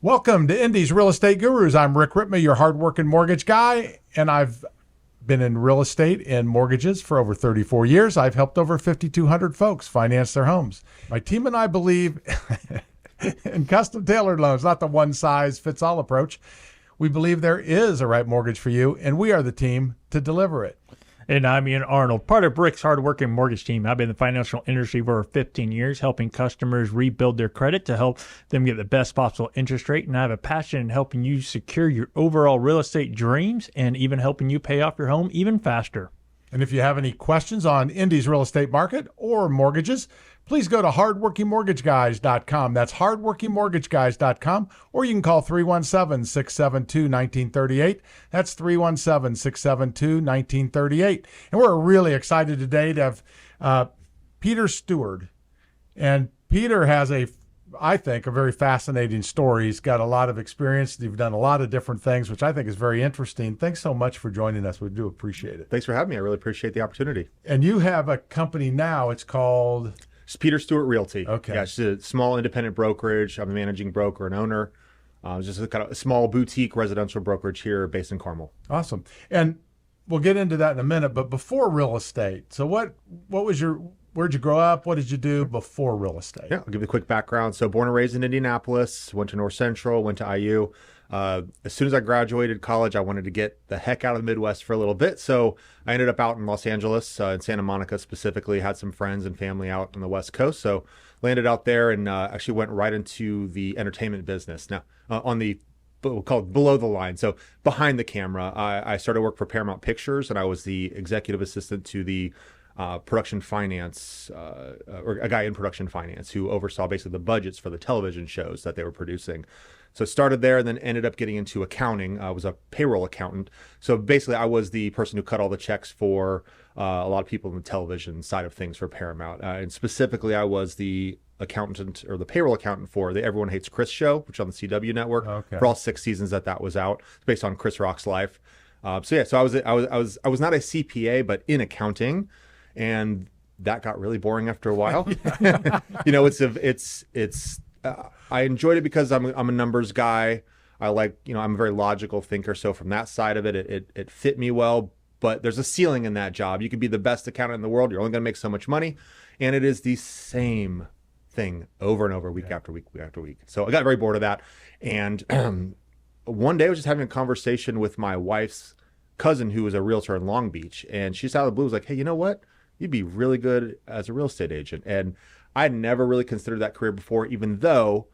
Welcome to Indy's Real Estate Gurus. I'm Rick Ripma, your hardworking mortgage guy, and I've been in real estate and mortgages for over 34 years. I've helped over 5,200 folks finance their homes. My team and I believe in custom tailored loans, not the one-size-fits-all approach. We believe there is a right mortgage for you, and we are the team to deliver it. And I'm Ian Arnold, part of Rick's hardworking mortgage team. I've been in the financial industry for over 15 years, helping customers rebuild their credit to help them get the best possible interest rate. And I have a passion in helping you secure your overall real estate dreams and even helping you pay off your home even faster. And if you have any questions on Indy's real estate market or mortgages, please go to hardworkingmortgageguys.com. That's hardworkingmortgageguys.com, or you can call 317-672-1938. That's 317-672-1938. And we're really excited today to have Peter Stewart. And Peter has I think, a very fascinating story. He's got a lot of experience. You've done a lot of different things, which I think is very interesting. Thanks so much for joining us. We do appreciate it. Thanks for having me. I really appreciate the opportunity. And you have a company now. It's called... It's Peter Stewart Realty. Okay. Yeah, it's a small independent brokerage. I'm a managing broker and owner. It's just a kind of a small boutique residential brokerage here based in Carmel. Awesome. And we'll get into that in a minute, but before real estate, so what was where'd you grow up? What did you do before real estate? Yeah, I'll give you a quick background. So born and raised in Indianapolis, went to North Central, went to IU. As soon as I graduated college, I wanted to get the heck out of the Midwest for a little bit. So I ended up out in Los Angeles, in Santa Monica specifically, had some friends and family out on the West Coast. So landed out there and actually went right into the entertainment business. Now, on the we'll call it below the line. So behind the camera, I started work for Paramount Pictures, and I was the executive assistant to the production finance, or a guy in production finance who oversaw basically the budgets for the television shows that they were producing. So started there and then ended up getting into accounting. I was a payroll accountant. So basically I was the person who cut all the checks for a lot of people in the television side of things for Paramount. And specifically I was the accountant or the payroll accountant for the Everyone Hates Chris show, which on the CW network for all 6 seasons that was out. It's based on Chris Rock's life. So I was not a CPA, but in accounting. And that got really boring after a while. I enjoyed it because I'm a numbers guy. I'm a very logical thinker. So from that side of it, it fit me well. But there's a ceiling in that job. You could be the best accountant in the world. You're only going to make so much money. And it is the same thing over and over, week after week, week after week. So I got very bored of that. And one day I was just having a conversation with my wife's cousin, who was a realtor in Long Beach. And she just out of the blue was like, hey, you know what? You'd be really good as a real estate agent. And I'd never really considered that career before, even though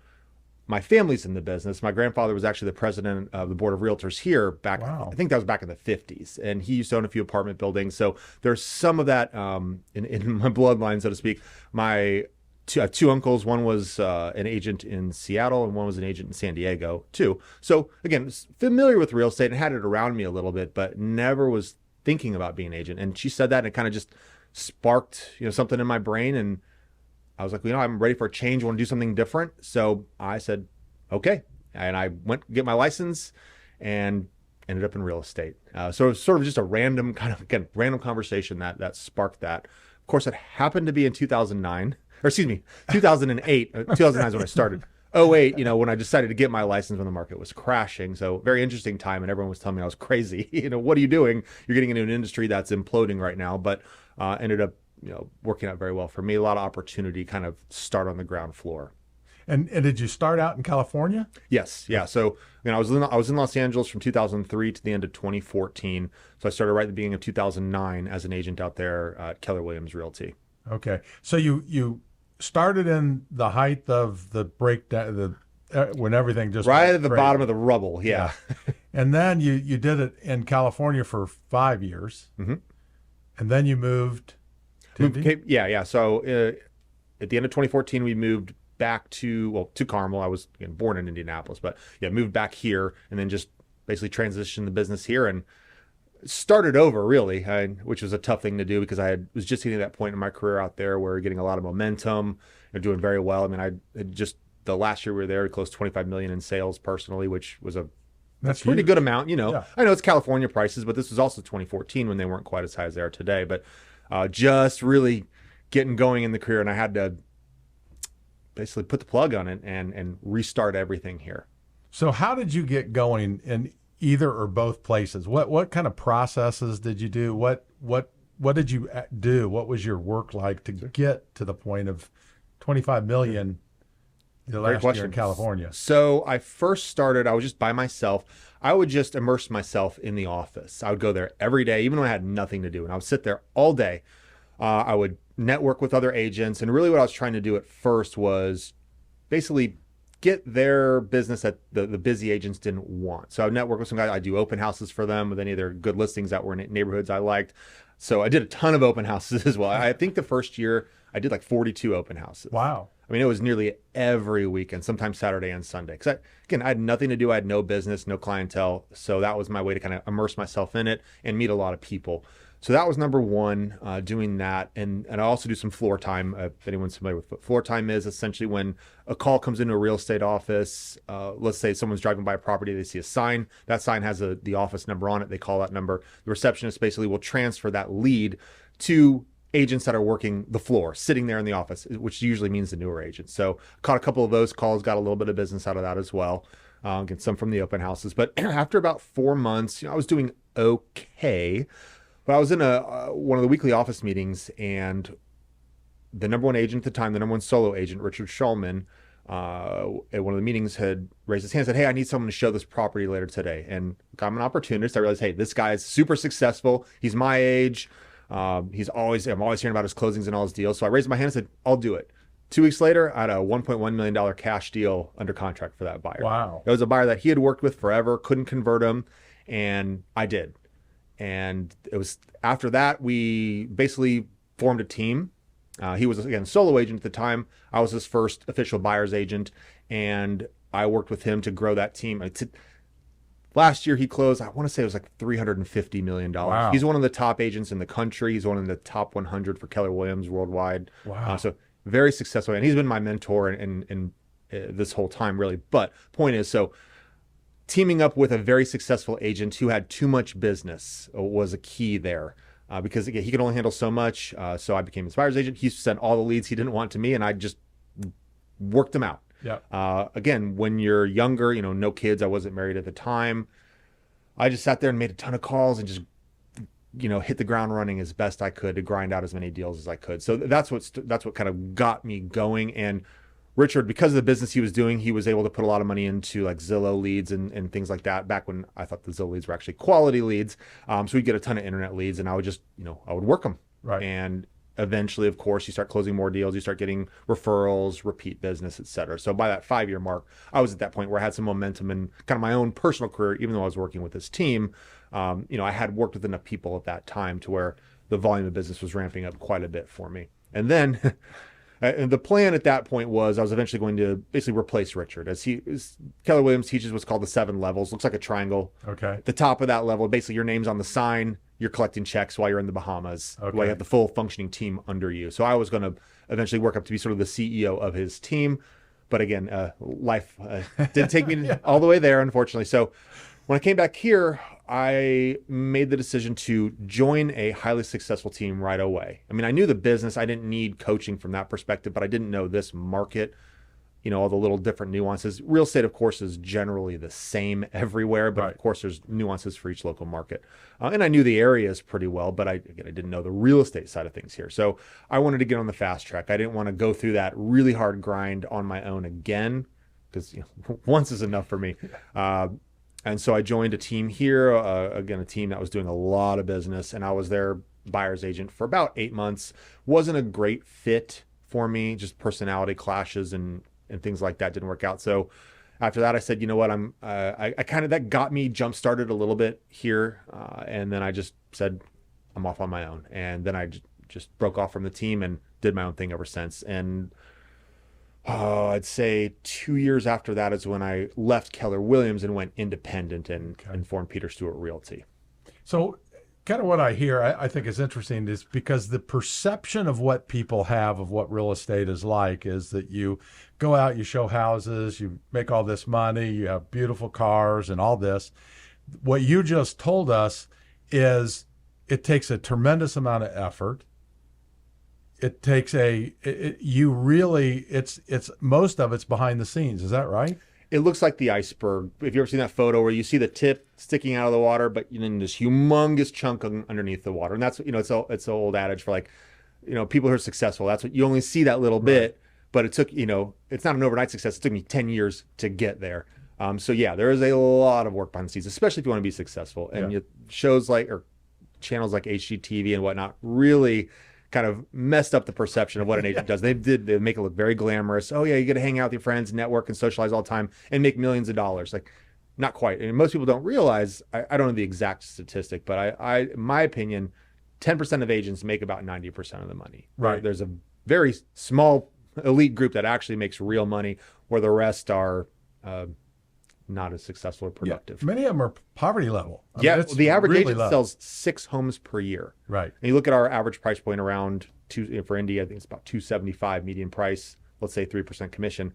my family's in the business. My grandfather was actually the president of the board of realtors here back, I think that was back in the 50s. And he used to own a few apartment buildings. So there's some of that in my bloodline, so to speak. My two uncles, one was an agent in Seattle and one was an agent in San Diego too. So again, familiar with real estate and had it around me a little bit, but never was thinking about being an agent. And she said that and it kind of just sparked something in my brain, and I was like, I'm ready for a change. I want to do something different. So I said, okay, and I went to get my license and ended up in real estate. So it was sort of just a random conversation that sparked that. Of course, it happened to be in 2008. 2009 is when I started. 2008, when I decided to get my license when the market was crashing. So very interesting time, and everyone was telling me I was crazy. What are you doing? You're getting into an industry that's imploding right now. But ended up, working out very well for me. A lot of opportunity, kind of start on the ground floor. And did you start out in California? Yes, yeah. So I was in Los Angeles from 2003 to the end of 2014. So I started right at the beginning of 2009 as an agent out there at Keller Williams Realty. Okay, so you started in the height of the breakdown, when everything just right at the bottom of the rubble. Yeah. And then you did it in California for 5 years. Mm-hmm. And then you moved to Yeah. So at the end of 2014, we moved back to Carmel. I was born in Indianapolis, but moved back here and then just basically transitioned the business here and started over really, which was a tough thing to do because was just getting to that point in my career out there where getting a lot of momentum and doing very well. I mean, the last year we were there, we closed 25 million in sales personally, which was that's a pretty good amount. Yeah. I know it's California prices, but this was also 2014 when they weren't quite as high as they are today. But just really getting going in the career, and I had to basically put the plug on it and restart everything here. So how did you get going in either or both places? What kind of processes did you do? What did you do? What was your work like to get to the point of 25 million the last year in California? So I first started, I was just by myself. I would just immerse myself in the office. I would go there every day, even when I had nothing to do. And I would sit there all day. I would network with other agents. And really what I was trying to do at first was basically get their business that the busy agents didn't want. So I would network with some guys. I do open houses for them with any of their good listings that were in neighborhoods I liked. So I did a ton of open houses as well. I think the first year I did like 42 open houses. Wow. I mean, it was nearly every weekend, sometimes Saturday and Sunday. Because I had nothing to do. I had no business, no clientele. So that was my way to kind of immerse myself in it and meet a lot of people. So that was number one, doing that. And I also do some floor time. If anyone's familiar with what floor time is, essentially when a call comes into a real estate office, let's say someone's driving by a property, they see a sign. That sign has the office number on it. They call that number. The receptionist basically will transfer that lead to agents that are working the floor, sitting there in the office, which usually means the newer agents. So caught a couple of those calls, got a little bit of business out of that as well. Get some from the open houses. But after about 4 months, I was doing okay. But I was in one of the weekly office meetings, and the number one agent at the time, the number one solo agent, Richard Shulman, at one of the meetings had raised his hand and said, "Hey, I need someone to show this property later today." And I'm an opportunist. I realized, hey, this guy's super successful. He's my age. I'm always hearing about his closings and all his deals. So I raised my hand and said, I'll do it. 2 weeks later, I had a $1.1 million cash deal under contract for that buyer. Wow. It was a buyer that he had worked with forever, couldn't convert him, and I did. And it was after that, we basically formed a team. He was, again, a solo agent at the time. I was his first official buyer's agent, and I worked with him to grow that team. Last year, he closed, I want to say it was like $350 million. Wow. He's one of the top agents in the country. He's one of the top 100 for Keller Williams worldwide. Wow. So very successful. And he's been my mentor in this whole time, really. But point is, so teaming up with a very successful agent who had too much business was a key there. Because again, he could only handle so much. So I became his buyer's agent. He sent all the leads he didn't want to me, and I just worked them out. Yeah. Again, when you're younger, no kids, I wasn't married at the time. I just sat there and made a ton of calls and just, hit the ground running as best I could to grind out as many deals as I could. So that's what kind of got me going. And Richard, because of the business he was doing, he was able to put a lot of money into like Zillow leads and things like that. Back when I thought the Zillow leads were actually quality leads. So we'd get a ton of internet leads, and I would just, I would work them. Right. And eventually, of course, you start closing more deals, you start getting referrals, repeat business, et cetera. So by that 5-year mark, I was at that point where I had some momentum in kind of my own personal career, even though I was working with this team. I had worked with enough people at that time to where the volume of business was ramping up quite a bit for me. And then and the plan at that point was I was eventually going to basically replace Richard. As Keller Williams teaches what's called the 7 levels. Looks like a triangle. Okay. At the top of that level, basically your name's on the sign. You're collecting checks while you're in the Bahamas, Okay. while you have the full functioning team under you. So I was going to eventually work up to be sort of the CEO of his team. But again, life didn't take me all the way there, unfortunately. So when I came back here, I made the decision to join a highly successful team right away. I mean, I knew the business. I didn't need coaching from that perspective, but I didn't know this market, all the little different nuances. Real estate, of course, is generally the same everywhere, but Right. Of course, there's nuances for each local market. And I knew the areas pretty well, but I didn't know the real estate side of things here. So I wanted to get on the fast track. I didn't want to go through that really hard grind on my own again, because once is enough for me. And so I joined a team here, again, a team that was doing a lot of business, and I was their buyer's agent for about 8 months. Wasn't a great fit for me, just personality clashes and things like that didn't work out. So after that, I said, you know what, that got me jump started a little bit here. And then I just said, I'm off on my own. And then I just broke off from the team and did my own thing ever since. And I'd say 2 years after that is when I left Keller Williams and went independent and formed Peter Stewart Realty. So kind of what I hear, I think is interesting, is because the perception of what people have of what real estate is like is that you go out, you show houses, you make all this money, you have beautiful cars and all this. What you just told us is it takes a tremendous amount of effort. It takes it's most of it's behind the scenes. Is that right? It looks like the iceberg. If you've ever seen that photo where you see the tip sticking out of the water, but then this humongous chunk underneath the water. And that's, it's an old adage for like, people who are successful. That's what you only see that little bit, but it took, it's not an overnight success. It took me 10 years to get there. So yeah, there is a lot of work behind the scenes, especially if you want to be successful. And shows like, or channels like HGTV and whatnot really kind of messed up the perception of what an agent does. They make it look very glamorous. Oh yeah, you get to hang out with your friends, network, and socialize all the time, and make millions of dollars. Like, not quite. And most people don't realize. I don't know the exact statistic, but in my opinion, 10% of agents make about 90% of the money. Right. There's a very small elite group that actually makes real money, where the rest are not as successful or productive. Many of them are poverty level. I Yeah, mean, it's the average really agent low. sells 6 homes per year. Right. And you look at our average price point around for Indy, I think it's about $275 median price. Let's say 3% commission.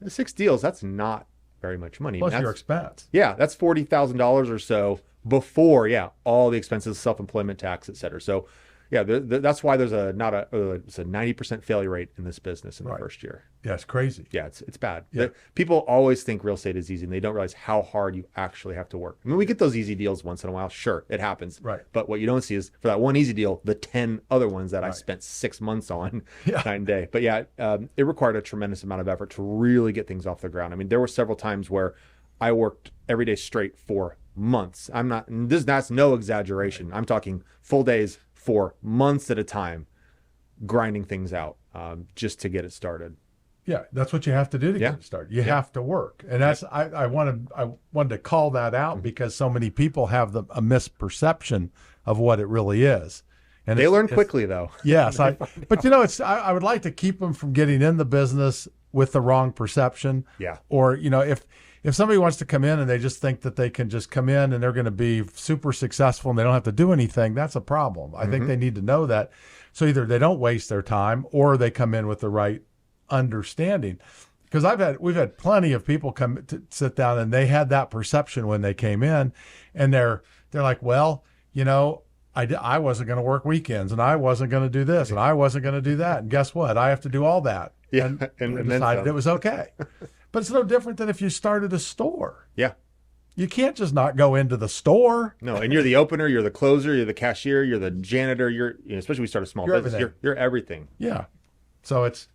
6 deals, that's not very much money. Plus That's- your expense. Yeah, that's $40,000 or so before, all the expenses, self-employment tax, et cetera. So, yeah, that's why there's it's a 90% failure rate in this business in the first year. Yeah, it's crazy. Yeah, it's bad. Yeah. People always think real estate is easy, and they don't realize how hard you actually have to work. I mean, we get those easy deals once in a while. Sure, it happens. Right. But what you don't see is for that one easy deal, the 10 other ones that I spent 6 months on night and day. But yeah, it required a tremendous amount of effort to really get things off the ground. I mean, there were several times where I worked every day straight for months. That's no exaggeration. I'm talking full days for months at a time, grinding things out just to get it started. Yeah, that's what you have to do to get it started. You have to work, and that's I wanted to call that out because so many people have a misperception of what it really is. And they learn quickly, though. Yes, but I would like to keep them from getting in the business with the wrong perception. Yeah. Or if somebody wants to come in and they just think that they can just come in and they're going to be super successful and they don't have to do anything, that's a problem. I think they need to know that. So either they don't waste their time or they come in with the right understanding. Because we've had plenty of people come to sit down and they had that perception when they came in, and they're like, well, I wasn't going to work weekends, and I wasn't going to do this, and I wasn't going to do that, and guess what? I have to do all that. Yeah, and then decided some. it was okay. But it's no different than if you started a store. Yeah. You can't just not go into the store. No, and you're the opener, you're the closer, you're the cashier, you're the janitor, especially when we start a small business, everything. you're everything. Yeah. So it's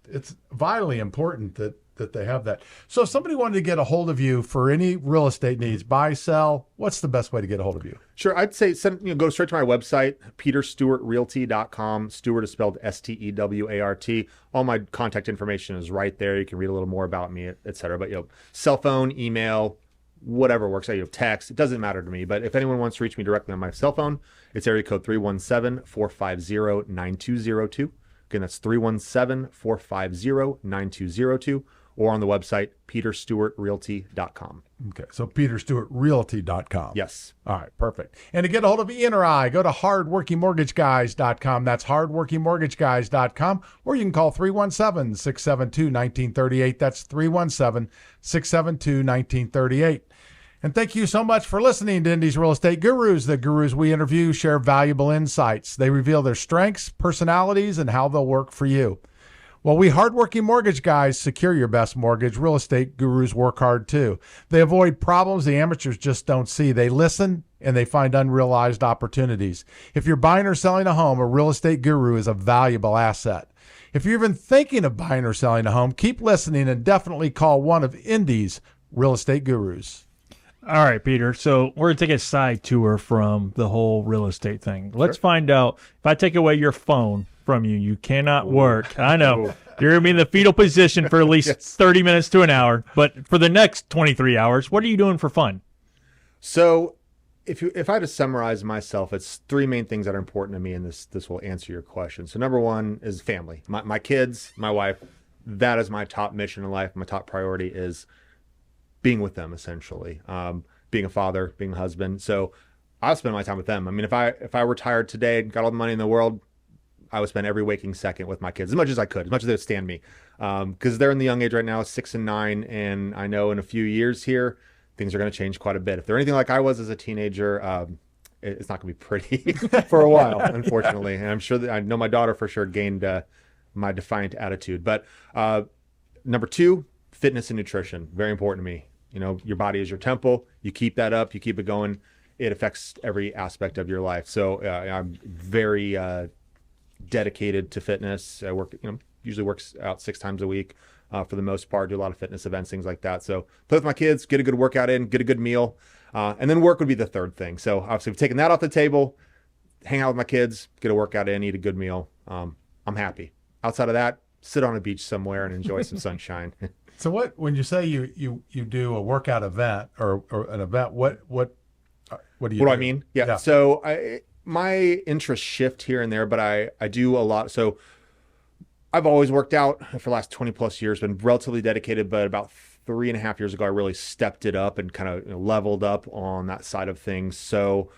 vitally important that they have that. So if somebody wanted to get a hold of you for any real estate needs, buy, sell, what's the best way to get a hold of you? Sure, I'd say go straight to my website, peterstewartrealty.com. Stewart is spelled Stewart. All my contact information is right there. You can read a little more about me, et cetera. But cell phone, email, whatever works. Text, it doesn't matter to me. But if anyone wants to reach me directly on my cell phone, it's area code 317-450-9202. Again, that's 317-450-9202. Or on the website, peterstewartrealty.com. Okay, so peterstewartrealty.com. Yes. All right, perfect. And to get a hold of Ian or I, go to hardworkingmortgageguys.com. That's hardworkingmortgageguys.com. Or you can call 317-672-1938. That's 317-672-1938. And thank you so much for listening to Indy's Real Estate Gurus. The gurus we interview share valuable insights. They reveal their strengths, personalities, and how they'll work for you. Well, we hardworking mortgage guys secure your best mortgage. Real estate gurus work hard too. They avoid problems the amateurs just don't see. They listen and they find unrealized opportunities. If you're buying or selling a home, a real estate guru is a valuable asset. If you're even thinking of buying or selling a home, keep listening and definitely call one of Indy's real estate gurus. All right, Peter. So we're going to take a side tour from the whole real estate thing. Let's find out, if I take away your phone from you, you cannot work. I know. You're going to be in the fetal position for at least 30 minutes to an hour. But for the next 23 hours, what are you doing for fun? So if I had to summarize myself, it's 3 main things that are important to me, and this will answer your question. So number 1 is family. My kids, my wife, that is my top mission in life. My top priority is being with them, essentially, being a father, being a husband. So I'll spend my time with them. I mean, if I retired today and got all the money in the world, I would spend every waking second with my kids as much as I could, as much as they would stand me, because they're in the young age right now, 6 and 9, and I know in a few years here, things are going to change quite a bit. If they're anything like I was as a teenager, it's not going to be pretty for a while, unfortunately. And I'm sure that I know my daughter for sure gained my defiant attitude. But number 2, fitness and nutrition, very important to me. your body is your temple. You keep that up, you keep it going. It affects every aspect of your life. So I'm very dedicated to fitness. I work, usually works out 6 times a week for the most part. Do a lot of fitness events, things like that. So play with my kids, get a good workout in, get a good meal, and then work would be the third thing. So obviously, we've taken that off the table. Hang out with my kids, get a workout in, eat a good meal. I'm happy. Outside of that, sit on a beach somewhere and enjoy some sunshine. So when you say you do a workout event or an event, what do you What do do? I mean? Yeah. So my interests shift here and there, but I do a lot. So I've always worked out for the last 20 plus years, been relatively dedicated, but about 3.5 years ago, I really stepped it up and kind of leveled up on that side of things. So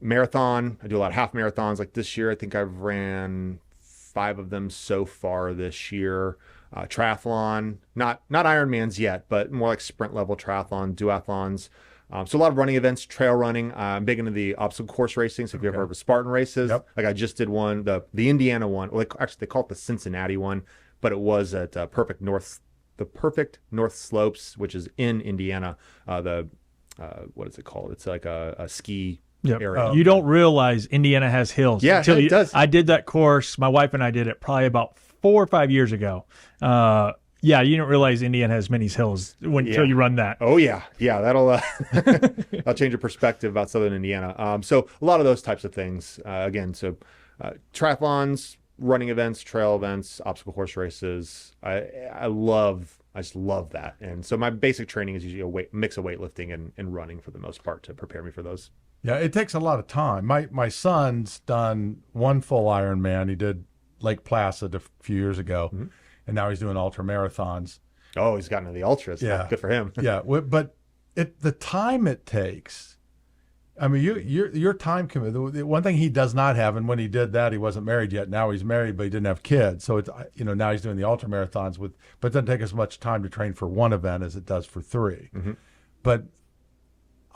marathon, I do a lot of half marathons. Like this year, I think I've ran 5 of them so far this year. Triathlon, not Ironmans yet, but more like sprint level triathlon, duathlons. So a lot of running events, trail running. I'm big into the obstacle course racing. So if you ever heard of Spartan races, like I just did one, the Indiana one. Well, actually they call it the Cincinnati one, but it was at the Perfect North Slopes, which is in Indiana. What is it called? It's like a ski area. You don't realize Indiana has hills. Yeah, it does. I did that course. My wife and I did it probably about 4 or 5 years ago. You don't realize Indiana has many hills until you run that. Oh yeah, that'll change your perspective about Southern Indiana. So a lot of those types of things. So triathlons, running events, trail events, obstacle course races. I just love that. And so my basic training is usually a mix of weightlifting and running for the most part to prepare me for those. Yeah, it takes a lot of time. My son's done one full Ironman. He did Lake Placid a few years ago, and now he's doing ultra marathons. Oh, he's gotten to the ultras. Yeah, good for him. Yeah, but the time it takes. I mean, your time commitment. The one thing he does not have, and when he did that, he wasn't married yet. Now he's married, but he didn't have kids. So it's now he's doing the ultra marathons but it doesn't take as much time to train for one event as it does for 3. But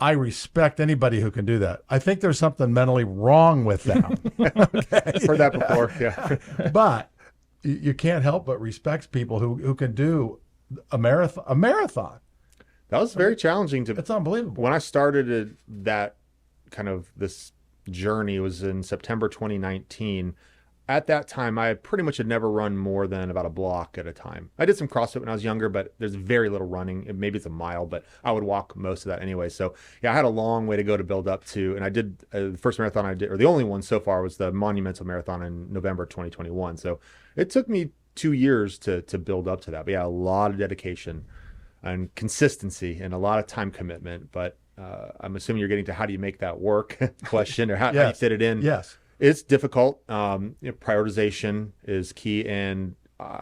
I respect anybody who can do that. I think there's something mentally wrong with them. Okay? Heard that before. Yeah, but you can't help but respect people who can do a marathon. That was very challenging to. It's unbelievable. When I started that kind of this journey was in September 2019. At that time, I pretty much had never run more than about a block at a time. I did some CrossFit when I was younger, but there's very little running. Maybe it's a mile, but I would walk most of that anyway. So yeah, I had a long way to go to build up to. And I did the first marathon I did, or the only one so far, was the Monumental Marathon in November 2021. So it took me 2 years to build up to that. But yeah, a lot of dedication and consistency and a lot of time commitment. But I'm assuming you're getting to how do you make that work question, or how do you fit it in? Yes. It's difficult. Prioritization is key, and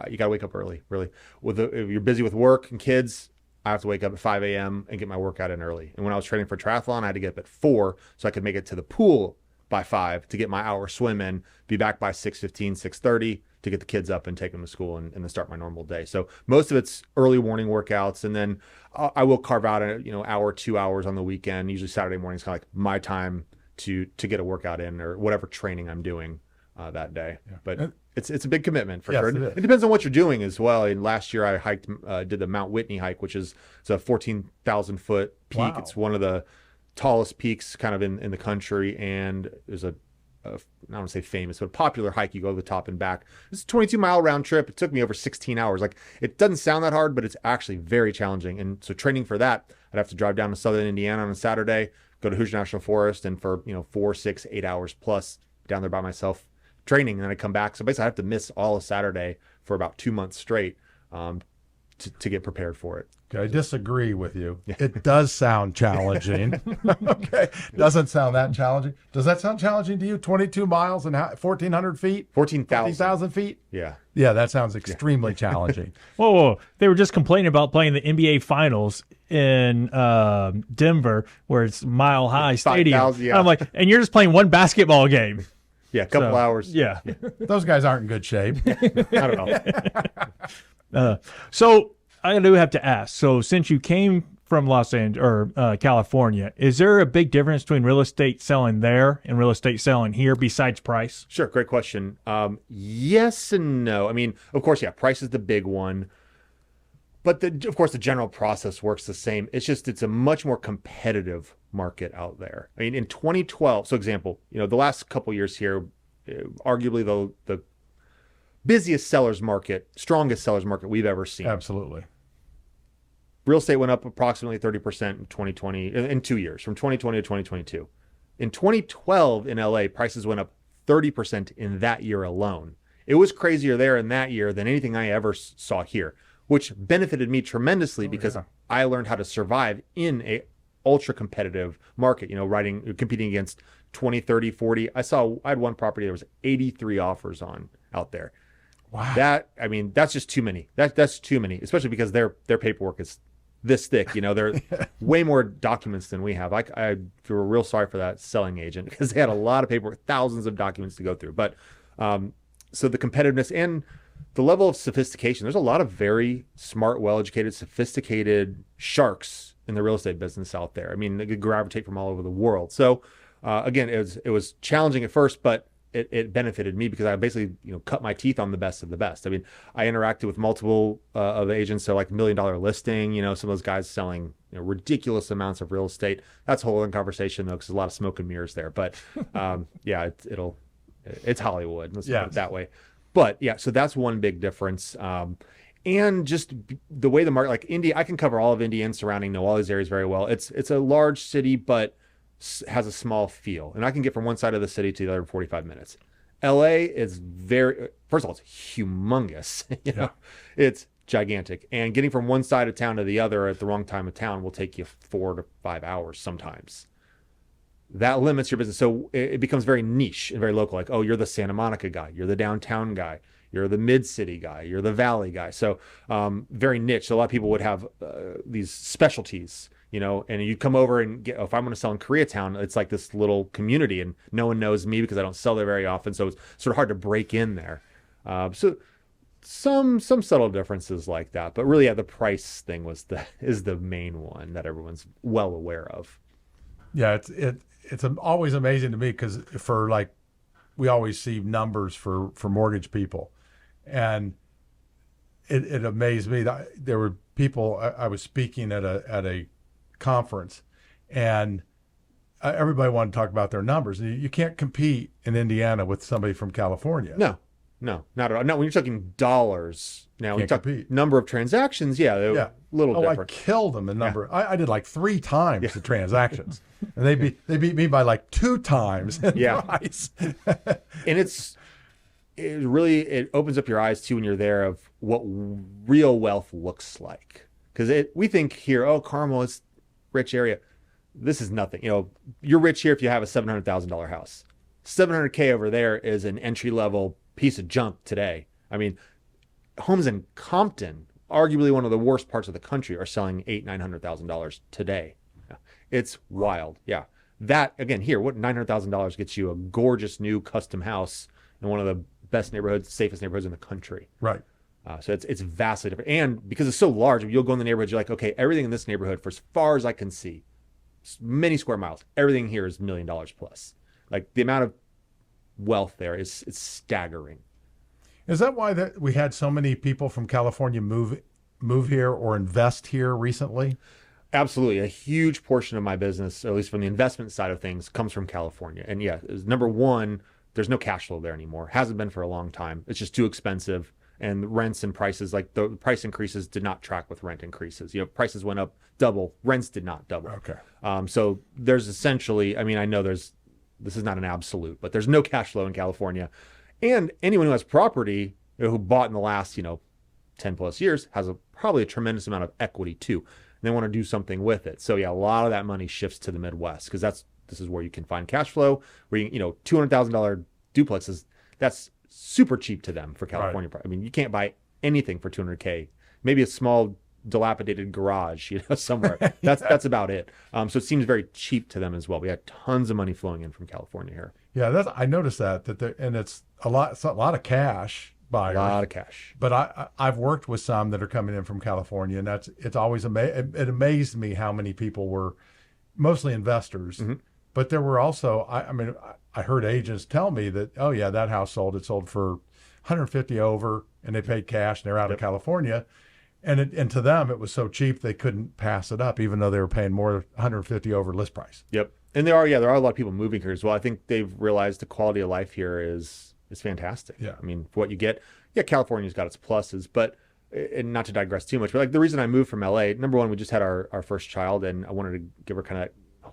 you got to wake up early, really. If you're busy with work and kids, I have to wake up at 5 a.m. and get my workout in early. And when I was training for triathlon, I had to get up at 4 so I could make it to the pool by 5 to get my hour swim in, be back by 6:15, 6:30 to get the kids up and take them to school and then start my normal day. So most of it's early morning workouts, and then I will carve out an hour, 2 hours on the weekend. Usually Saturday morning is kind of like my time to get a workout in, or whatever training I'm doing that day. Yeah. But it's a big commitment for sure. It depends on what you're doing as well. And last year I hiked, did the Mount Whitney hike, which is a 14,000 foot peak. Wow. It's one of the tallest peaks kind of in the country. And there's I don't want to say famous, but a popular hike. You go to the top and back. It's a 22-mile round trip. It took me over 16 hours. Like, it doesn't sound that hard, but it's actually very challenging. And so training for that, I'd have to drive down to Southern Indiana on a Saturday, go to Hoosier National Forest, and for 4, 6, 8 hours plus down there by myself training, and then I come back. So basically I have to miss all of Saturday for about 2 months straight to get prepared for it. Okay, I disagree with you. It does sound challenging. Okay, doesn't sound that challenging. Does that sound challenging to you? 22 miles and 1,400 feet? 14,000 feet? Yeah. Yeah, that sounds extremely challenging. Whoa. They were just complaining about playing the NBA Finals in Denver, where it's Mile High Stadium. Yeah. I'm like, and you're just playing one basketball game. Yeah, a couple hours. Yeah. Those guys aren't in good shape. I don't know. So I do have to ask. So since you came from Los Angeles or California, is there a big difference between real estate selling there and real estate selling here besides price? Sure. Great question. Yes and no. I mean, of course, yeah, price is the big one. But of course, the general process works the same. It's a much more competitive market out there. I mean, in 2012, so example, the last couple years here, arguably the busiest sellers market, strongest sellers market we've ever seen. Absolutely. Real estate went up approximately 30% in 2020, in 2 years, from 2020 to 2022. In 2012 in LA, prices went up 30% in that year alone. It was crazier there in that year than anything I ever saw here, which benefited me tremendously because I learned how to survive in a ultra competitive market, competing against 20, 30, 40. I had one property there was 83 offers on out there. Wow. That's just too many. That's too many, especially because their paperwork is this thick. They're way more documents than we have. I feel real sorry for that selling agent because they had a lot of paperwork, thousands of documents to go through. But so the competitiveness and the level of sophistication, there's a lot of very smart, well-educated, sophisticated sharks in the real estate business out there. I mean, they could gravitate from all over the world. So again, it was challenging at first, but it benefited me because I basically, cut my teeth on the best of the best. I mean, I interacted with multiple of the agents. So like $1 million listing, some of those guys selling ridiculous amounts of real estate. That's a whole other conversation though, because there's a lot of smoke and mirrors there. But yeah, it's Hollywood. Let's put it that way. But yeah, so that's one big difference. And just the way the market, like India, I can cover all of India and surrounding, know all these areas very well. It's a large city, but has a small feel. And I can get from one side of the city to the other in 45 minutes. LA is first of all, it's humongous. It's gigantic. And getting from one side of town to the other at the wrong time of town will take you 4 to 5 hours sometimes. That limits your business. So it becomes very niche and very local. Like, oh, you're the Santa Monica guy. You're the downtown guy. You're the mid-city guy. You're the valley guy. So very niche. So a lot of people would have these specialties, and you come over and if I'm going to sell in Koreatown, it's like this little community and no one knows me because I don't sell there very often. So it's sort of hard to break in there. So some subtle differences like that. But really, the price thing is the main one that everyone's well aware of. Yeah, it's always amazing to me because we always see numbers for mortgage people, and it amazed me that there were people. I was speaking at a conference, and everybody wanted to talk about their numbers. You can't compete in Indiana with somebody from California. No, not at all. No, when you're talking dollars, now when you talk number of transactions, a little different. I killed them in number. I did like 3 times the transactions, and they beat me by like 2 times in price. And it opens up your eyes too when you're there of what real wealth looks like. Because we think here, oh, Carmel is rich area. This is nothing. You're rich here if you have a $700,000 house. $700K over there is an entry level piece of junk today. I mean, homes in Compton, arguably one of the worst parts of the country, are selling $800,000-$900,000 today. It's wild. Yeah. That again here, what $900,000 gets you a gorgeous new custom house in one of the best neighborhoods, safest neighborhoods in the country. Right. So it's vastly different. And because it's so large, you'll go in the neighborhood, you're like, okay, everything in this neighborhood, for as far as I can see, many square miles, everything here is $1 million plus. Like the amount of wealth there is staggering. Is that why we had so many people from California move here or invest here recently? Absolutely. A huge portion of my business, at least from the investment side of things, comes from California. And yeah, number one, there's no cash flow there anymore. Hasn't been for a long time. It's just too expensive. And rents and prices, like the price increases did not track with rent increases. Prices went up double, rents did not double. Okay. So there's essentially, I know this is not an absolute, but there's no cash flow in California. And anyone who has property, who bought in the last, 10 plus years has probably a tremendous amount of equity too. And they want to do something with it. So yeah, a lot of that money shifts to the Midwest because this is where you can find cash flow, where $200,000 duplexes, that's super cheap to them for California. Right. You can't buy anything for $200K. Maybe a small dilapidated garage, somewhere. That's about it. So it seems very cheap to them as well. We had tons of money flowing in from California here. Yeah, I noticed that and it's a lot of cash buyers. A lot of cash. But I've worked with some that are coming in from California, and it's always it amazed me how many people were mostly investors. Mm-hmm. But there were also, I heard agents tell me that, oh yeah, that house sold. It sold for 150 over, and they paid cash, and they're out of California. And to them, it was so cheap they couldn't pass it up, even though they were paying more 150 over list price. Yep. And there are a lot of people moving here as well. I think they've realized the quality of life here is fantastic. Yeah. I mean, for what you get, California's got its pluses, but and not to digress too much, but like the reason I moved from LA, number one, we just had our first child, and I wanted to give her kind of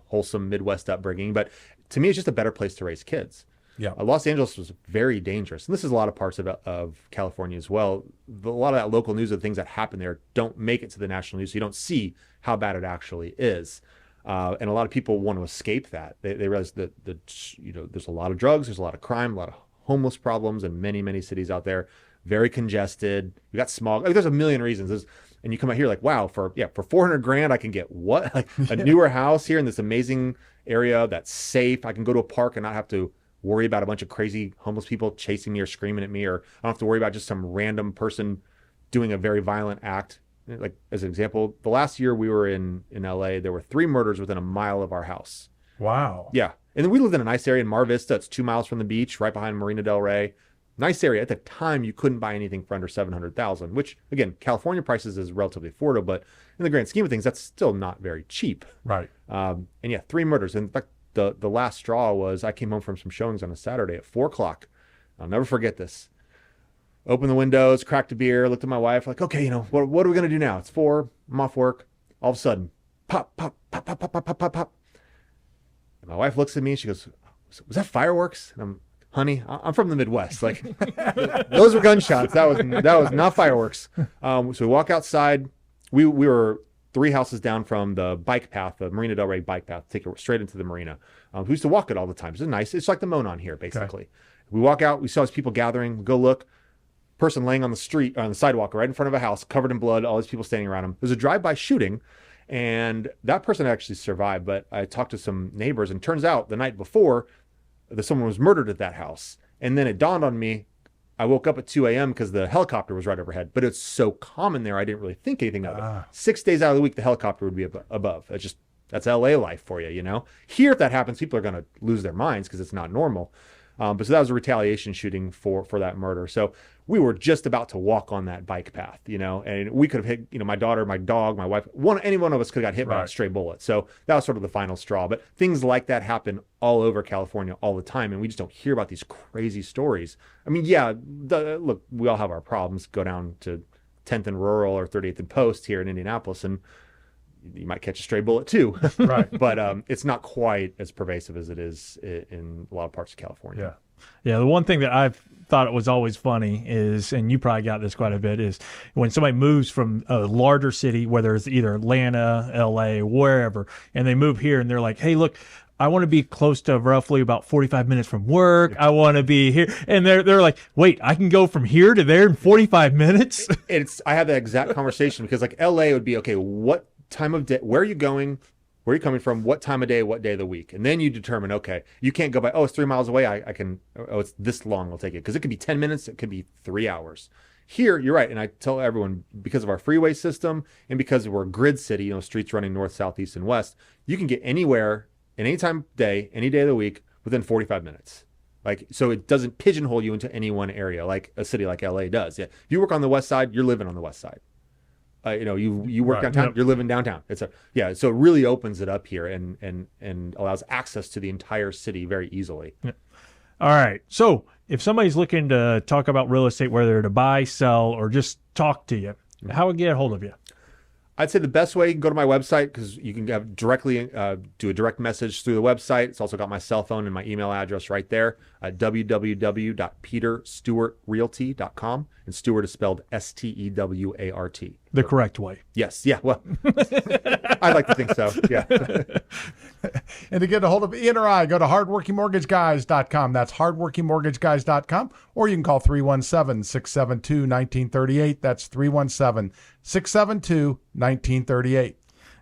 wholesome Midwest upbringing. But to me, it's just a better place to raise kids. Yeah. Los Angeles was very dangerous. And this is a lot of parts of California as well. A lot of that local news of things that happen there don't make it to the national news. So you don't see how bad it actually is. And a lot of people want to escape that. They realize that there's a lot of drugs, there's a lot of crime, a lot of homeless problems in many, many cities out there. Very congested. You got smog. Like, there's a million reasons. And you come out here like, wow, for $400,000, I can get what? Like a newer house here in this amazing area that's safe. I can go to a park and not have to worry about a bunch of crazy homeless people chasing me or screaming at me, or I don't have to worry about just some random person doing a very violent act. Like, as an example, the last year we were in LA, there were 3 murders within a mile of our house. Wow. Yeah. And then we lived in a nice area in Mar Vista. It's 2 miles from the beach, right behind Marina del Rey. Nice area. At the time, you couldn't buy anything for under $700,000, which, again, California prices is relatively affordable, but in the grand scheme of things, that's still not very cheap. Right. And 3 murders. In fact, the last straw was I came home from some showings on a Saturday at 4 o'clock. I'll never forget this. Opened the windows, cracked a beer, looked at my wife, like, okay, what are we going to do now? It's 4, I'm off work. All of a sudden, pop, pop, pop, pop, pop, pop, pop, pop, pop. And my wife looks at me and she goes, was that fireworks? And I'm, honey, I'm from the Midwest. Like, those were gunshots. That was not fireworks. So we walk outside. We were 3 houses down from the bike path, the Marina del Rey bike path, take it straight into the marina. We used to walk it all the time. It's nice. It's like the Monon here, basically. Okay. We walk out. We saw these people gathering. We go look. Person laying on the street, on the sidewalk, right in front of a house, covered in blood. All these people standing around him. There's a drive-by shooting, and that person actually survived. But I talked to some neighbors, and turns out the night before, someone was murdered at that house. And then it dawned on me. I woke up at 2 a.m. because the helicopter was right overhead. But it's so common there, I didn't really think anything of it. 6 days out of the week, the helicopter would be above. That's LA life for you, Here, if that happens, people are going to lose their minds because it's not normal. But so that was a retaliation shooting for that murder. So we were just about to walk on that bike path, and we could have hit, my daughter, my dog, my wife, any one of us could have got hit by a stray bullet. So that was sort of the final straw. But things like that happen all over California all the time, and we just don't hear about these crazy stories. I mean, look, we all have our problems. Go down to 10th and Rural or 38th and Post here in Indianapolis, and you might catch a stray bullet too. Right. But it's not quite as pervasive as it is in a lot of parts of California. Yeah. The one thing that I've thought it was always funny is, and you probably got this quite a bit, is when somebody moves from a larger city, whether it's either Atlanta, LA, wherever, and they move here and they're like, hey, look, I want to be close to roughly about 45 minutes from work. I want to be here. And they're like, wait, I can go from here to there in 45 minutes? I had that exact conversation because like LA would be, okay, what time of day, where are you going? Where are you coming from? What time of day, what day of the week? And then you determine, okay, you can't go by, it's 3 miles away. I can, it's this long, I'll take it. Because it could be 10 minutes, it could be 3 hours. Here, you're right. And I tell everyone, because of our freeway system and because we're a grid city, streets running north, south, east, and west, you can get anywhere, at any time of day, any day of the week, within 45 minutes. Like, so it doesn't pigeonhole you into any one area like a city like LA does. Yeah. If you work on the west side, you're living on the west side. You work downtown, you're living downtown. So it really opens it up here and allows access to the entire city very easily. Yeah. All right. So if somebody's looking to talk about real estate, whether to buy, sell, or just talk to you, how would get a hold of you? I'd say the best way, you can go to my website because you can have directly do a direct message through the website. It's also got my cell phone and my email address right there at www.peterstewartrealty.com. And Stewart is spelled Stewart. The correct way. Yes. Yeah. Well, I like to think so. Yeah. And to get a hold of Ian or I, go to hardworkingmortgageguys.com. That's hardworkingmortgageguys.com. Or you can call 317-672-1938. That's 317-672-1938.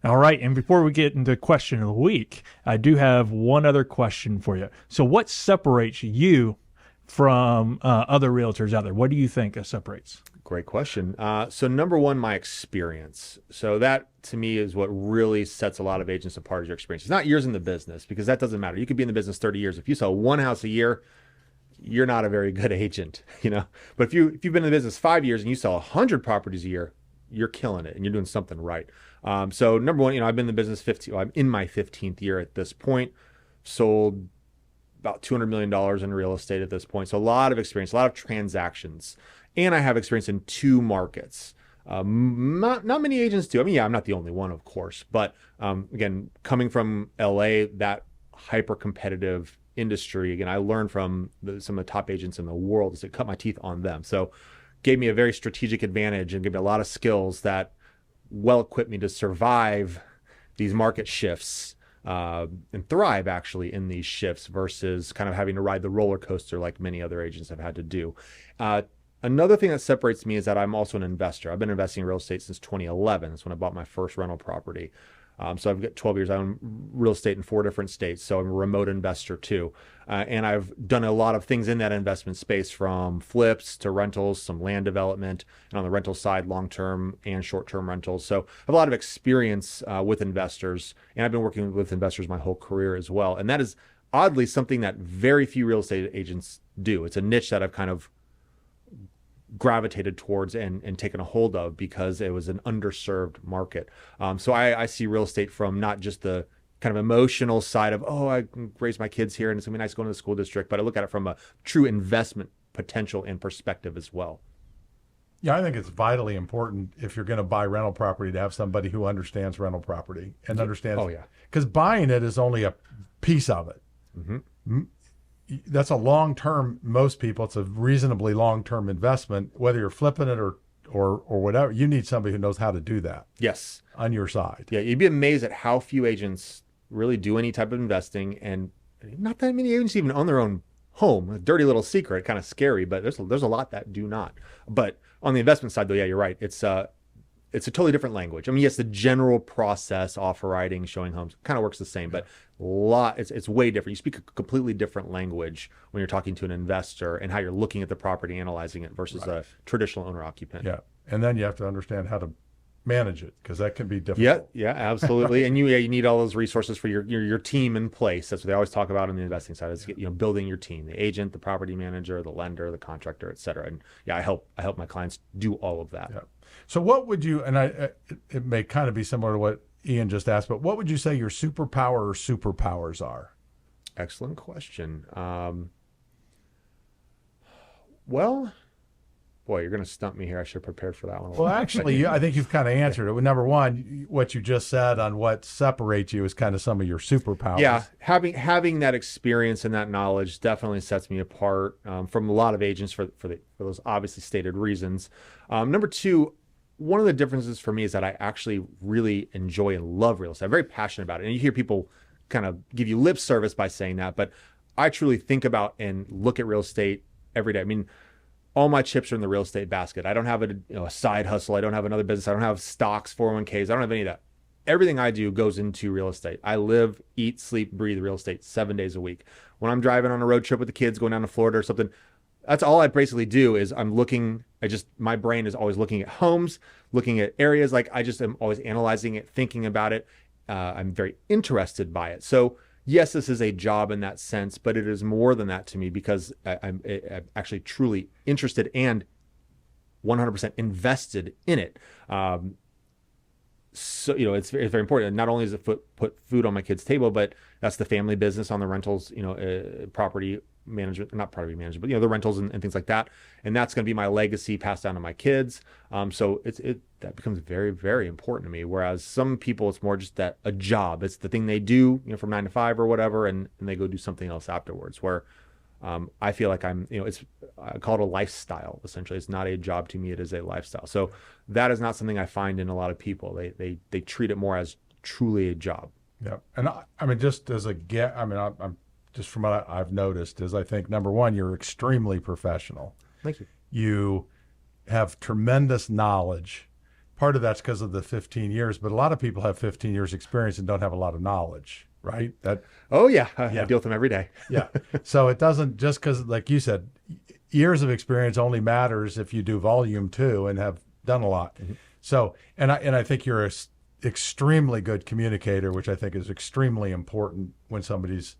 All right. And before we get into question of the week, I do have one other question for you. So what separates you from other realtors out there? What do you think separates? Great question. So number one, my experience. So that to me is what really sets a lot of agents apart, is your experience. It's not years in the business, because that doesn't matter. You could be in the business 30 years. If you sell one house a year, you're not a very good agent, But if you've been in the business 5 years and you sell 100 properties a year, you're killing it and you're doing something right. So number one, I've been in the business 15. I'm in my 15th year at this point. Sold about $200 million in real estate at this point. So a lot of experience, a lot of transactions, and I have experience in 2 markets. Not many agents do. I mean, yeah, I'm not the only one, of course, but again, coming from LA, that hyper competitive industry, again, I learned from some of the top agents in the world to cut my teeth on them. So gave me a very strategic advantage and gave me a lot of skills that well equipped me to survive these market shifts and thrive actually in these shifts versus kind of having to ride the roller coaster like many other agents have had to do. Another thing that separates me is that I'm also an investor. I've been investing in real estate since 2011. That's when I bought my first rental property. So I've got 12 years. I own real estate in 4 different states. So I'm a remote investor too. And I've done a lot of things in that investment space, from flips to rentals, some land development, and on the rental side, long-term and short-term rentals. So I have a lot of experience with investors, and I've been working with investors my whole career as well. And that is oddly something that very few real estate agents do. It's a niche that I've kind of gravitated towards and taken a hold of because it was an underserved market. So I see real estate from not just the kind of emotional side of, oh, I can raise my kids here and it's gonna be nice going to the school district, but I look at it from a true investment potential and perspective as well. Yeah, I think it's vitally important if you're going to buy rental property to have somebody who understands rental property and understands. Oh, yeah. Because buying it is only a piece of it. Mm-hmm. That's a long-term, most people, it's a reasonably long-term investment, whether you're flipping it or whatever. You need somebody who knows how to do that. Yes. On your side. Yeah, you'd be amazed at how few agents really do any type of investing, and not that many agents even own their own home. A dirty little secret, kind of scary, but there's a lot that do not. But on the investment side, though, yeah, you're right. It's a totally different language. I mean, yes, the general process, offer writing, showing homes, kind of works the same, but it's way different. You speak a completely different language when you're talking to an investor and how you're looking at the property, analyzing it versus a traditional owner occupant. Yeah, and then you have to understand how to manage it, because that can be difficult. Yeah, absolutely. And you need all those resources for your team in place. That's what they always talk about on the investing side, is building your team, the agent, the property manager, the lender, the contractor, et cetera. And yeah, I help my clients do all of that. Yeah. So what would you, and it may kind of be similar to what Ian just asked, but what would you say your superpower or superpowers are? Excellent question. Well, boy, you're going to stump me here. I should have prepared for that one. Well, actually, I think you've kind of answered it. Number one, what you just said on what separates you is kind of some of your superpowers. Yeah, having that experience and that knowledge definitely sets me apart from a lot of agents for those obviously stated reasons. Number two, one of the differences for me is that I actually really enjoy and love real estate. I'm very passionate about it. And you hear people kind of give you lip service by saying that, but I truly think about and look at real estate every day. I mean, all my chips are in the real estate basket. I don't have a side hustle. I don't have another business. I don't have stocks, 401ks. I don't have any of that. Everything I do goes into real estate. I live, eat, sleep, breathe real estate 7 days a week. When I'm driving on a road trip with the kids, going down to Florida or something, that's all I basically do is my brain is always looking at homes, looking at areas. Like I just am always analyzing it, thinking about it. I'm very interested by it. So yes, this is a job in that sense, but it is more than that to me because I'm actually truly interested and 100% invested in it. So, it's very important. Not only does it put food on my kids' table, but that's the family business on the rentals, property management, not property management, but the rentals and things like that. And that's going to be my legacy passed down to my kids. So that becomes very, very important to me. Whereas some people, it's more just a job. It's the thing they do, from 9 to 5 or whatever, and they go do something else afterwards. Where I feel like I call it a lifestyle. Essentially, it's not a job to me; it is a lifestyle. So that is not something I find in a lot of people. They treat it more as truly a job. Yeah, and I mean, just as I'm just from what I've noticed is, I think number one, you're extremely professional. Thank you. You have tremendous knowledge. Part of that's because of the 15 years, but a lot of people have 15 years experience and don't have a lot of knowledge, right? Oh yeah, I deal with them every day. Yeah. So it doesn't, just because, like you said, years of experience only matters if you do volume too and have done a lot. Mm-hmm. So, and I think you're an extremely good communicator, which I think is extremely important when somebody's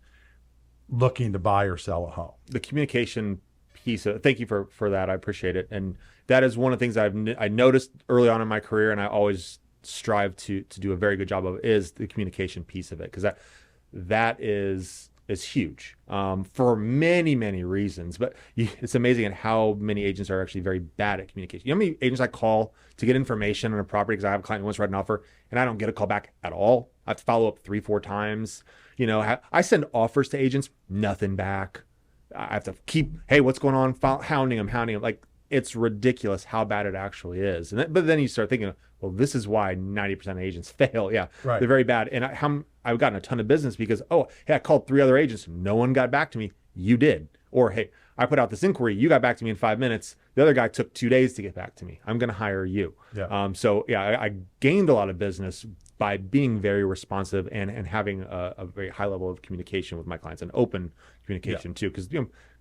looking to buy or sell a home. The communication piece of, thank you for that. I appreciate it. And that is one of the things I noticed early on in my career, and I always strive to do a very good job of, is the communication piece of it, because that is huge for many reasons. But it's amazing at how many agents are actually very bad at communication. You know how many agents I call to get information on a property because I have a client who wants to write an offer and I don't get a call back at all? I have to follow up 3-4 times. You know, I send offers to agents, nothing back. I have to keep, hey, what's going on? Hounding them. Like, it's ridiculous how bad it actually is. But then you start thinking, well, this is why 90% of agents fail. Yeah, right. They're very bad. And I've gotten a ton of business because, oh, hey, I called 3 other agents. No one got back to me. You did. Or, hey, I put out this inquiry. You got back to me in 5 minutes. The other guy took 2 days to get back to me. I'm going to hire you. Yeah. So, yeah, I gained a lot of business by being very responsive and having a very high level of communication with my clients, and open communication too, because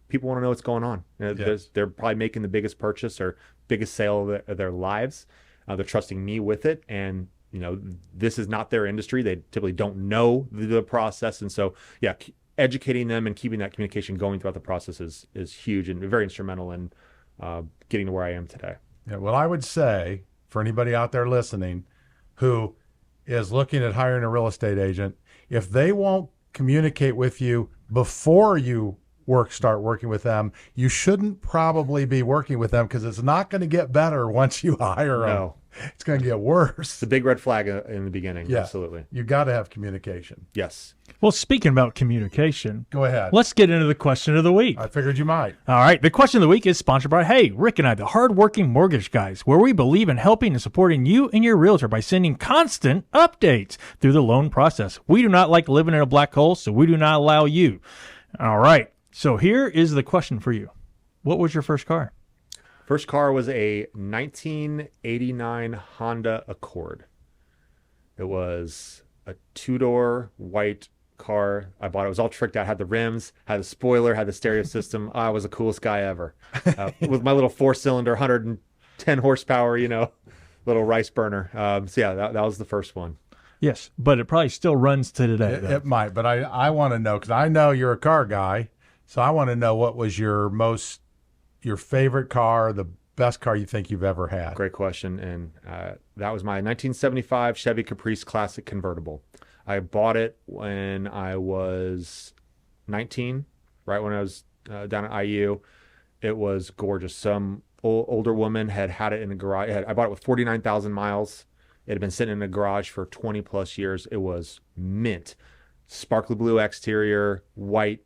people want to know what's going on. They're probably making the biggest purchase or biggest sale of their lives. They're trusting me with it, and this is not their industry. They typically don't know the process, and so educating them and keeping that communication going throughout the process is huge and very instrumental in getting to where I am today. Yeah, well, I would say for anybody out there listening who is looking at hiring a real estate agent, if they won't communicate with you before you start working with them, you shouldn't probably be working with them, because it's not going to get better once you hire them. No. It's going to get worse. It's a big red flag in the beginning. Yeah. Absolutely. You got to have communication. Yes. Well, speaking about communication, go ahead. Let's get into the question of the week. I figured you might. All right. The question of the week is sponsored by, Rick and I, the hardworking mortgage guys, where we believe in helping and supporting you and your realtor by sending constant updates through the loan process. We do not like living in a black hole, so we do not allow you. All right. So here is the question for you. What was your first car? First car was a 1989 Honda Accord. It was a 2-door white car. I bought it. It was all tricked out. Had the rims, had the spoiler, had the stereo system. I was the coolest guy ever. With my little 4-cylinder, 110 horsepower, little rice burner. That was the first one. Yes, but it probably still runs to today. It might, but I want to know, because I know you're a car guy, so I want to know, what was your favorite car, the best car you think you've ever had? Great question. And that was my 1975 Chevy Caprice Classic convertible. I bought it when I was 19, right when I was down at IU. It was gorgeous. Some older woman had it in the garage. I bought it with 49,000 miles. It had been sitting in a garage for 20 plus years. It was mint. Sparkly blue exterior, white,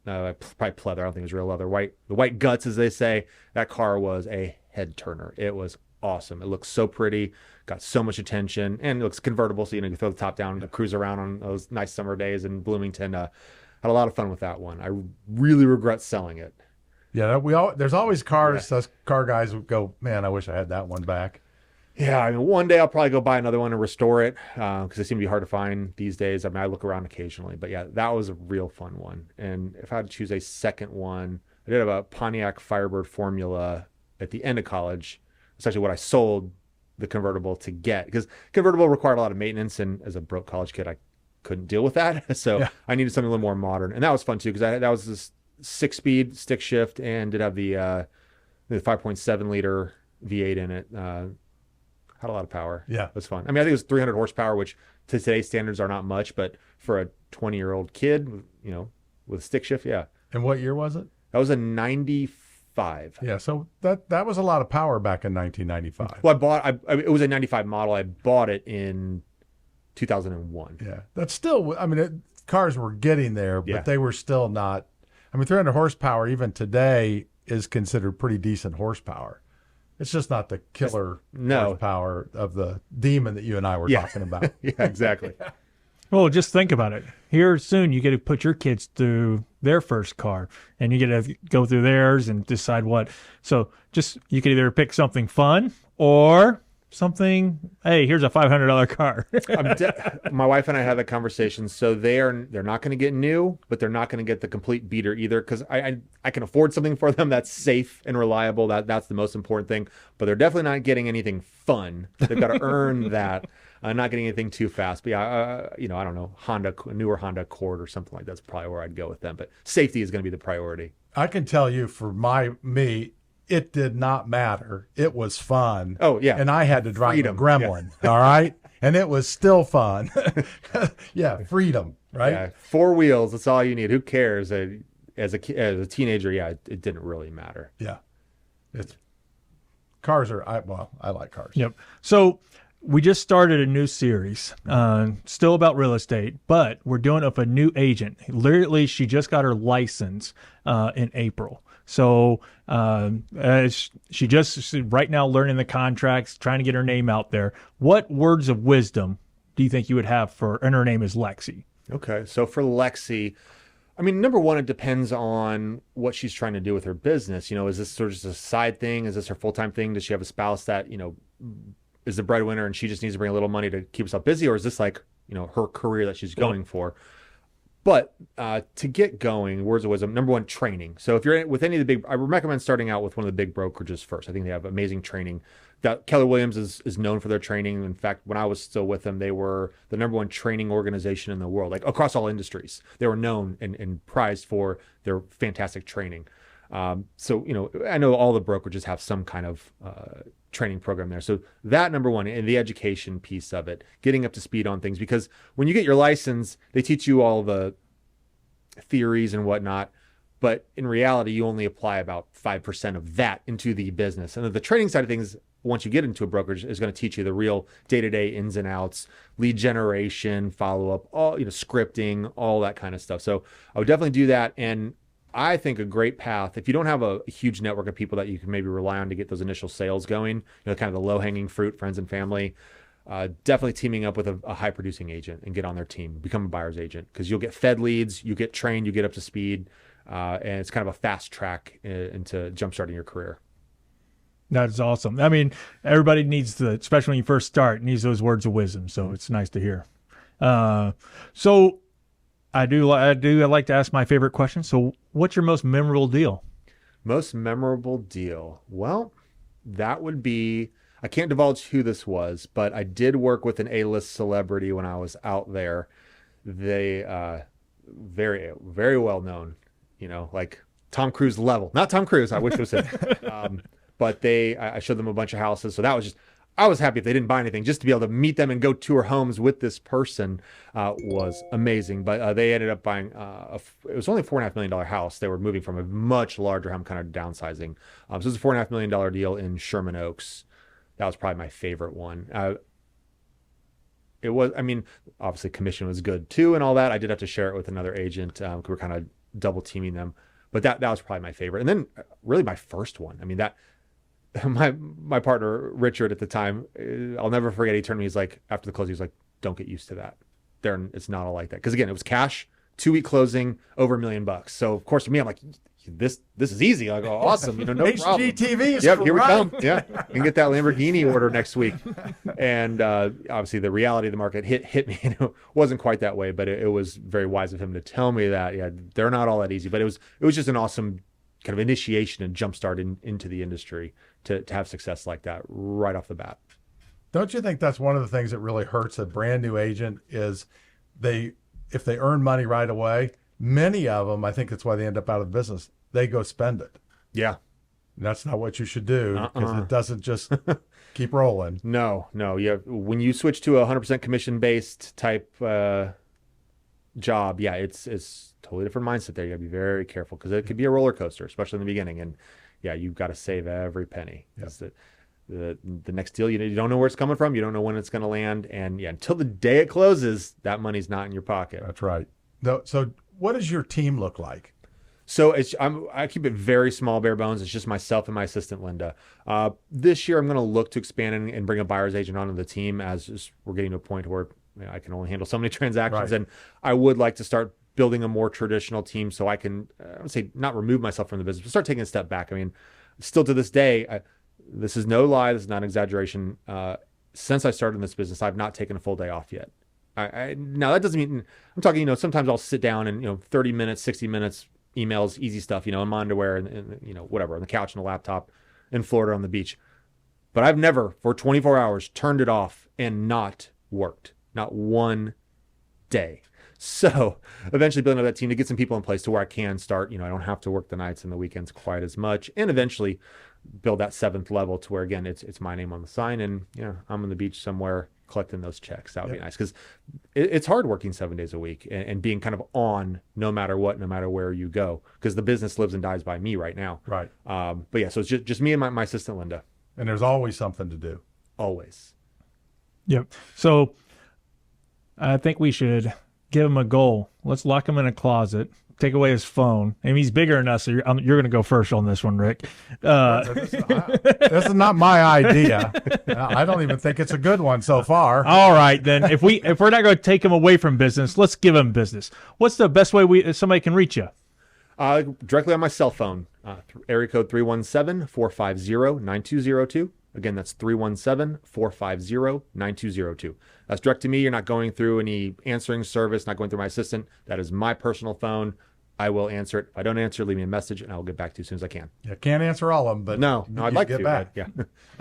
probably pleather. I don't think it was real leather. The white guts, as they say. That car was a head turner. It was awesome. It looks so pretty, got so much attention, and it looks convertible. So, you throw the top down and cruise around on those nice summer days in Bloomington. Had a lot of fun with that one. I really regret selling it. Yeah, there's always cars. Those car guys would go, man, I wish I had that one back. Yeah, I mean, one day I'll probably go buy another one and restore it, because they seem to be hard to find these days. I mean, I look around occasionally, but yeah, that was a real fun one. And if I had to choose a second one, I did have a Pontiac Firebird Formula at the end of college. It's actually what I sold the convertible to get, because convertible required a lot of maintenance, and as a broke college kid, I couldn't deal with that. So I needed something a little more modern, and that was fun too, because that was this 6-speed stick shift and did have the 5.7 liter V8 in it. Had a lot of power. Yeah. It was fun. I mean, I think it was 300 horsepower, which to today's standards are not much, but for a 20-year-old kid, with a stick shift, yeah. And what year was it? That was a 95. Yeah, so that was a lot of power back in 1995. Well, it was a 95 model. I bought it in 2001. Yeah. That's still, cars were getting there, but they were still not, 300 horsepower even today is considered pretty decent horsepower. It's just not the killer horsepower of the demon that you and I were talking about. Yeah, exactly. Well, just think about it. Here soon, you get to put your kids through their first car, and you get to go through theirs and decide what. So you could either pick something fun or something? Hey, here's a $500 car. My wife and I had that conversation. So they're not going to get new, but they're not going to get the complete beater either, because I can afford something for them that's safe and reliable. That's the most important thing. But they're definitely not getting anything fun. They've got to earn that. Not getting anything too fast. But yeah, I don't know, a newer Honda Accord or something like that's probably where I'd go with them. But safety is going to be the priority. I can tell you for me, it did not matter. It was fun. Oh, yeah. And I had to drive Freedom. a Gremlin, all right? And it was still fun. Yeah, freedom, right? Yeah, 4 wheels, that's all you need. Who cares? As a teenager, yeah, it didn't really matter. Yeah. Cars are, I like cars. Yep. So we just started a new series, still about real estate, but we're doing it with a new agent. Literally, she just got her license in April. So she just right now learning the contracts, trying to get her name out there. What words of wisdom do you think you would have for, and her name is Lexi? Okay. So for Lexi, I mean, number one, it depends on what she's trying to do with her business. Is this sort of just a side thing? Is this her full-time thing? Does she have a spouse that, is the breadwinner and she just needs to bring a little money to keep herself busy? Or is this like, her career that she's going for? But to get going, words of wisdom, number one, training. So if you're with any of the I recommend starting out with one of the big brokerages first. I think they have amazing training. That Keller Williams is known for their training. In fact, when I was still with them, they were the number one training organization in the world, like across all industries. They were known and prized for their fantastic training. So, I know all the brokerages have some kind of training program there. So that number one, and the education piece of it, getting up to speed on things, because when you get your license, they teach you all the theories and whatnot. But in reality, you only apply about 5% of that into the business. And the training side of things, once you get into a brokerage, is going to teach you the real day-to-day ins and outs, lead generation, follow-up, all, scripting, all that kind of stuff. So I would definitely do that. And I think a great path, if you don't have a huge network of people that you can maybe rely on to get those initial sales going, kind of the low-hanging fruit, friends and family, definitely teaming up with a high-producing agent and get on their team, become a buyer's agent, because you'll get fed leads, you get trained, you get up to speed, and it's kind of a fast track into jumpstarting your career. That's awesome. I mean, everybody needs to, especially when you first start, needs those words of wisdom. So it's nice to hear. So I like to ask my favorite question. So what's your most memorable deal? Most memorable deal? Well, that would be, I can't divulge who this was, but I did work with an A-list celebrity when I was out there. They, very, very well known, like Tom Cruise level. Not Tom Cruise, I wish it was him. But I showed them a bunch of houses. So that was I was happy if they didn't buy anything. Just to be able to meet them and go tour homes with this person was amazing. But they ended up buying, it was only a $4.5 million house. They were moving from a much larger home, kind of downsizing. So it was a $4.5 million deal in Sherman Oaks. That was probably my favorite one. It was, obviously commission was good too and all that. I did have to share it with another agent. We were kind of double teaming them. But that was probably my favorite. And then really my first one. My partner, Richard, at the time, I'll never forget, he turned to me, he's like, after the close, he was like, don't get used to that. It's not all like that. Because again, it was cash, 2-week closing, over $1 million. So of course, for me, I'm like, this is easy. I go, awesome, no problem. HGTV is yep, here we right. come. Yeah, you can get that Lamborghini order next week. And obviously, the reality of the market hit me. It wasn't quite that way, but it was very wise of him to tell me that. Yeah, they're not all that easy. But it was just an awesome kind of initiation and jumpstart into the industry to have success like that right off the bat. Don't you think that's one of the things that really hurts a brand new agent is if they earn money right away, many of them, I think that's why they end up out of the business, they go spend it. Yeah. And that's not what you should do, because it doesn't just keep rolling. No. Yeah. When you switch to a 100% commission-based type job, yeah, it's totally different mindset there. You got to be very careful, because it could be a roller coaster, especially in the beginning. And yeah, you've got to save every penny. Yep. The next deal, you don't know where it's coming from. You don't know when it's going to land. And yeah, until the day it closes, that money's not in your pocket. That's right. So what does your team look like? So I keep it very small, bare bones. It's just myself and my assistant, Linda. This year, I'm going to look to expand and bring a buyer's agent onto the team, as we're getting to a point where I can only handle so many transactions. Right. And I would like to start building a more traditional team so I can, I would say, not remove myself from the business, but start taking a step back. Still to this day, This is no lie. This is not an exaggeration. Since I started in this business, I've not taken a full day off yet. Now that doesn't mean I'm talking, sometimes I'll sit down and, 30 minutes, 60 minutes, emails, easy stuff, in my underwear and whatever, on the couch and the laptop in Florida on the beach. But I've never for 24 hours turned it off and not worked, not one day. So eventually building up that team to get some people in place to where I can start, I don't have to work the nights and the weekends quite as much, and eventually build that 7th level to where, again, it's my name on the sign, and I'm on the beach somewhere collecting those checks. That would be nice, because it's hard working 7 days a week and being kind of on no matter what, no matter where you go, because the business lives and dies by me right now. Right. But yeah, so it's just me and my assistant, Linda. And there's always something to do. Always. Yep. So I think we should give him a goal. Let's lock him in a closet. Take away his phone. I mean, he's bigger than us, so you're going to go first on this one, Rick. This is not my idea. I don't even think it's a good one so far. All right, then. If we're not going to take him away from business, let's give him business. What's the best way somebody can reach you? Directly on my cell phone. Area code 317-450-9202. Again, that's 317-450-9202. That's direct to me. You're not going through any answering service, not going through my assistant. That is my personal phone. I will answer it. If I don't answer, leave me a message, and I will get back to you as soon as I can. Yeah, can't answer all of them, but no, I'd like to. Back. Yeah,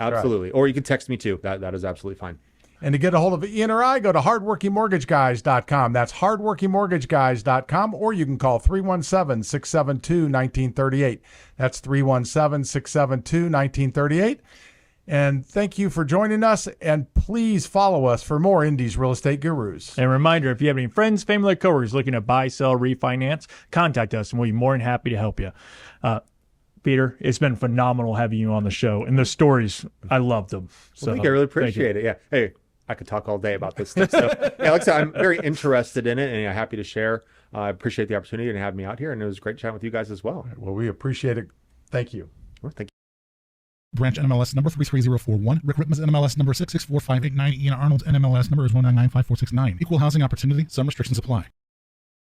absolutely. Right. Or you can text me too. That is absolutely fine. And to get a hold of Ian or I, go to hardworkingmortgageguys.com. That's hardworkingmortgageguys.com, or you can call 317-672-1938. That's 317-672-1938. And thank you for joining us, and please follow us for more Indy's Real Estate Gurus. And a reminder, if you have any friends, family, or coworkers looking to buy, sell, refinance, contact us, and we'll be more than happy to help you. Peter, it's been phenomenal having you on the show, and the stories, I loved them. So, thank you. I really appreciate it. Yeah. Hey, I could talk all day about this stuff. So, yeah, like I said, I'm very interested in it, and happy to share. I appreciate the opportunity and having me out here, and it was great chatting with you guys as well. Well, we appreciate it. Thank you. Well, thank you. Branch NMLS number 33041. Rick Ripma's NMLS number 664589. Ian Arnold's NMLS number is 1995469. Equal housing opportunity. Some restrictions apply.